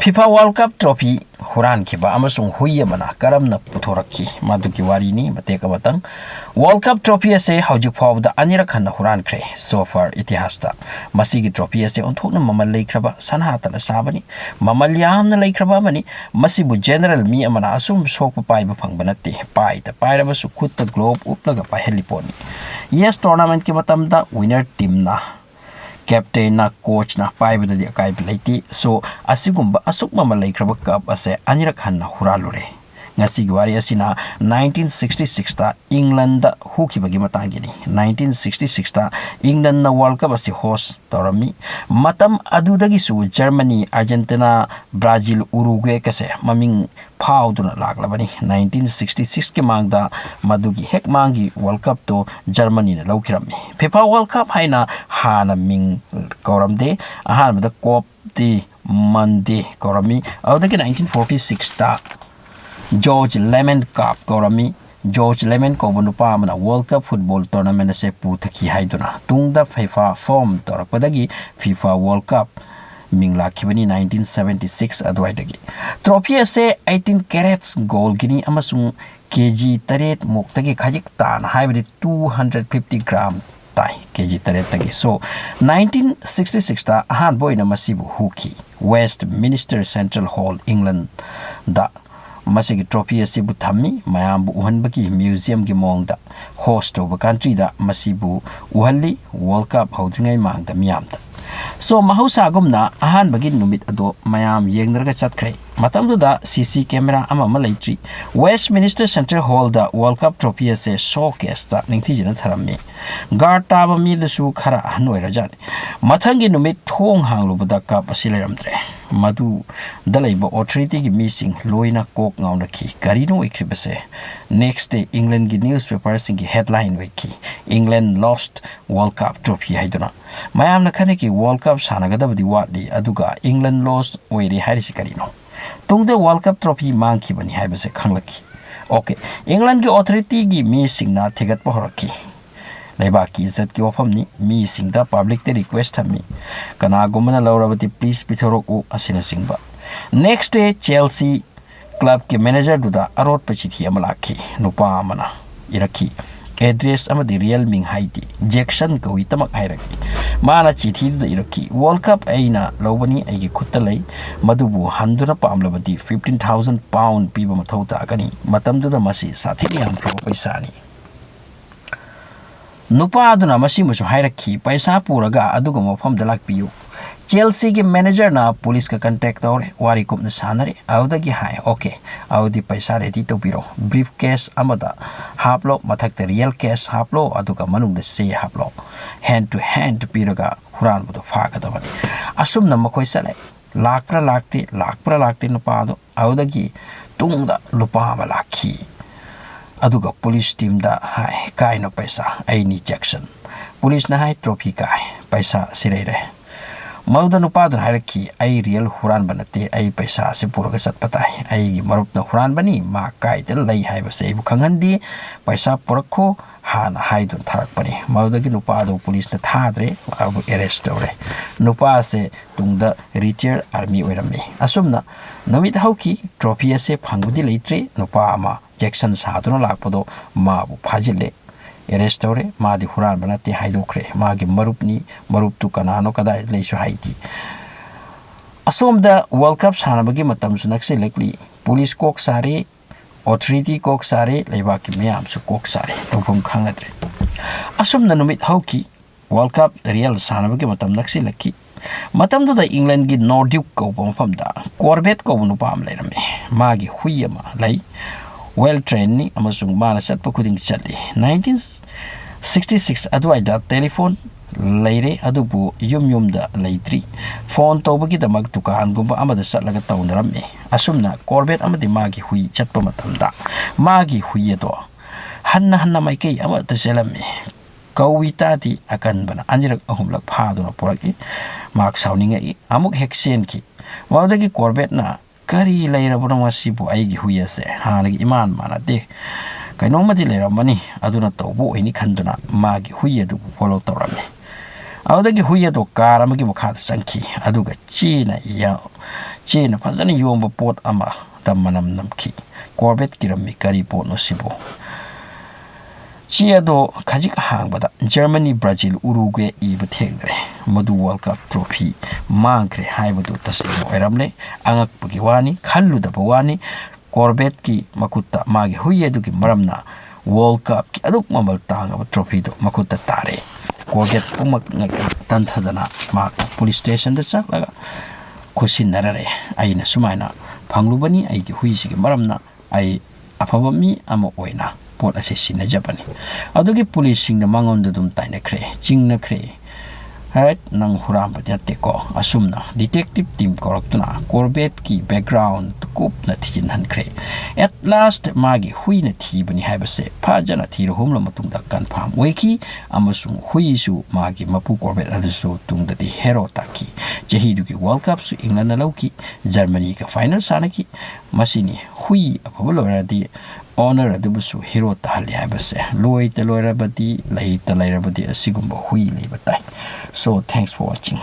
FIFA World Cup trophy huran khiba amasung hui amana karam na puthoraki maduki warini mateka batang World Cup trophy ase hauju phawda anira khanna huran kre so far itihasta masigi trophy ase onthokna mamal leikraba sanhata na sabani mamal yamna leikraba mani masibu general mi amana asum sokpa paiba phangba natte paita pairaba su khutta globe uplaga paheli poni yes tournament ki matamda winner team na captain na coach na paibada di akai bilati so asigumba asukma malai kraba cup ase anira khanna huralure ngasi gwari asina 1966 ta England da hukibagi matangini 1966 ta England na World Cup ase host torami matam adudagi su Germany Argentina Brazil Uruguay kase maming phauduna laglabani 1966 ke mangda madugi hek mangi World Cup to Germany na lawkirami FIFA World Cup haina hana ming koramde ahan da kop di mande korami awdagi 1946 ta George Lemon Cup korami George Lemon ko bunupa mana World Cup football tournament se puthaki haiduna tungda FIFA form torakpadagi FIFA World Cup mingla khibani 1976 adwaidagi trophy se 18 carats gold gini amasung kg taret muktagi khajik tan haibadi 250 gram tai kg taret tagi so 1966 ta han boina masibu huki Westminster Central Hall England da masigi trophy asibu thammi mayambu uhanbaki museum gi mongda host of country da masibu uhalli World Cup hawdingai mangda miyamda so mahausa gumna ahan bagi numit ado mayam yengnarga chatkre matamdu da CC camera ama malaitri Westminster Central Hall da World Cup trophy ase showcase da ningthijina tharammi guard taba mi da su khara hanoira jani mathangi numit thong hanglubada cup asileramdre madu dalaiba authority gi missing loina kok ngauna ki karino ikribase next day England gi newspaper singi headline wiki England lost World Cup trophy haiduna mayam na khane ki World Cup sanagadabdi watli aduga England lost oiri harisi karino tungde World Cup trophy mangki bani haibase khanglaki okay England gi authority gi missing na thigat pohoraki Lebaki izzat ki wafamni mi singda public te request hammi kana gumana lawrabati please pithoroku asina singba next day Chelsea club ke manager duda arot pachithi amalaki nupa amana iraki address amadi real ming haiti Jackson kawi tamak hairaki mana chithi da iraki World Cup aina lawbani aigi khutta lei madubu handuna pamlabadi 15,000 pound piba mathauta akani matamdu da masi sathini am pro paisa ni nupa aduna masi musu hairaki paisa puraga aduga mafam da lakpiyu Chelsea के manager ना police का contact और वारी को अपने सानरे आउदा की हाय okay आउदी पैसा ready तो बिरो brief case अमदा हाप लो मथक ते real case हाप लो अदुका मनुंग दे से हाप लो hand to hand बिरोगा हुरान बुतो फाका दबनी असुम नम्मा कोई सले लाख पर लाखते नुपा दो आउदा की तुंगदा लुपा Malachi aduga police team da hai kai no paisa ai ni Jackson police na hai trophy kai paisa sireire mauda no padun hairaki ai real huran banate ai paisa se puraga sat patai ai gi marup na huran bani ma kai tel lai hai ba sei bu khangandi paisa purakho hana hai dun tharak pani mauda gi no padu police na thadre abu arrest ore no pa se tungda retired army oirami asumna namit hauki trophy ase phangudi leitre no pa ama Jackson saduna lakpado ma bu phajile arrest ore ma di huran banati haidokre ma gi marup tu kanano kada leisu haiti asom da World Cup sanabagi matam sunakse lekli police kok sare authority kok sare leiba ki meyam su kok sare topum khangadre asom na numit hauki World Cup real sanabagi matam nakse lekki matam do da England gi Nordic ko pam da Corbett ko bunu pam leirame ma gi huyama lai well trained ni amasung mana sat pakuding chali 1966 adwai da telephone leire adubu yum da leitri phone to bagi damak dukan gumba amada satlaga tawnarame asumna Corbett amadi magi hui chatpa matamda magi hui do hanna mai kai amata selame kawita di akan bana anjirak ahumlak phaduna poraki mak sauninga I amuk heksen ki wadagi Corbett na kari leira buna masibu aigi huya se hanagi iman mana de kaino mati leira mani aduna tobu ini khanduna magi huya du follow torame awdagi huya do karam gi mukha sanki aduga china ya เจนพัฒนโยมปอดอามาดำมันนำขีกอร์เบตกิรมิการีปอดนสิโบเชียโดขจิกห่างบัดเยอรมนีบราซิลอุรุกวัยอีบเทงเลยมาดูวอลคัพทรอฟีมังเครให้มาดูตัสลิมไอรัมเลยอังกปกิวานีขันลุดปวานีกอร์เบตกีมาคุตตะมากิหุยดูกิมารมนาวอลคัพกีอดุกมาบัลตางกับทรอฟีโดมาคุตตะตาเรกอร์เบตปุมักงักตันทัดนะมาpolice station เดซักแล้วก็คุสินนาระเรไอ้น่ะสมัยน่ะพังลูบันีไอ้กิหุยสิกิมารมนาไอ้อภาวะมีอโมโอยนะปวดอาศัยสินจับนี่เอาดูกิ police สิงห์มังอนดุมไตนักเครจิงนักเครเฮ้ยนังหุรามปฏิยัติก็อาสุมนะ detective team กอรักตุนะ Corbett กี background ตุกุบนะที่นันเคร at last มากิหุยนะที่บันนี้ให้เบสพาจันที่เราหมละมาตุงดักกันพามเวคีอามาสุงหุยสูมากิมาพู Corbett อันสูตุงดัดที่ hero ตักกีจะฮิดูกิ World Cup สูอิงแลนด์แล้วกีเยอรมนีกับ final สานักกีมาสินี่หุยอ่ะพอบอกแล้วที่honor adu busu hero tahli hai base loi te loi rabadi lai te lai rabadi asigumba hui ni batai so thanks for watching